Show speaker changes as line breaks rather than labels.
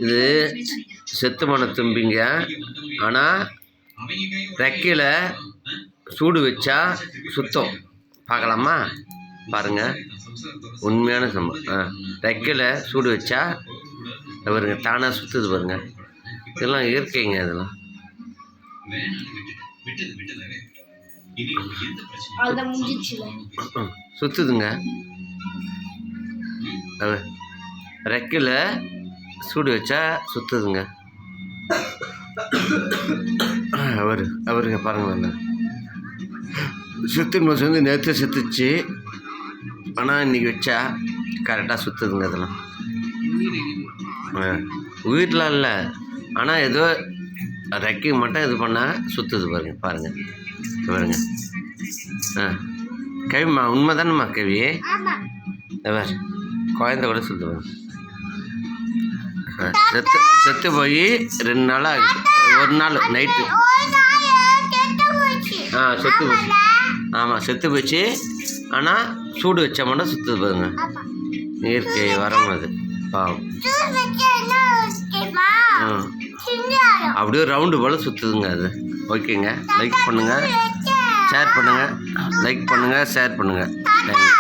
இது செத்து மன தும்பிங்க. ஆனால் ரெக்கையில் சூடு வச்சா சுத்தம். பார்க்கலாமா? பாருங்கள், உண்மையான சம்பவம். ரெக்கையில் சூடு வச்சா பாருங்க தானாக சுற்றுது பாருங்க. இதெல்லாம் இயற்கைங்க. இதெல்லாம் சுற்றுதுங்க. ரெக்கையில் சூடு வச்சா சுற்றுதுங்க. அவருங்க பாருங்க, சுத்தின் மோசம் வந்து நேற்று செத்துச்சு. ஆனால் இன்றைக்கி வச்சா கரெக்டாக சுற்றுதுங்க. அதெல்லாம் வீட்டில் இல்லை, ஆனால் ஏதோ ரெக்கை மட்டும் இது பண்ணால் சுற்றுது பாருங்க. பாருங்க. கவிம்மா உண்மை தானேம்மா கவி? குழந்தை கூட சொல்லுவாங்க. செத்து போய் 2 நாளாக ஆகுது. ஒரு நாள் நைட்டு செத்து போச்சு. ஆமாம், செத்து போச்சு. ஆனால் சூடு வச்சா மட்டும் சுற்றுது பாருங்க. இயற்கை வரம் அது. பாவம். அப்படியே ரவுண்டு போல் சுற்றுதுங்க அது. ஓகேங்க, லைக் பண்ணுங்கள், ஷேர் பண்ணுங்கள். லைக் பண்ணுங்கள், ஷேர் பண்ணுங்கள். தேங்க்யூ.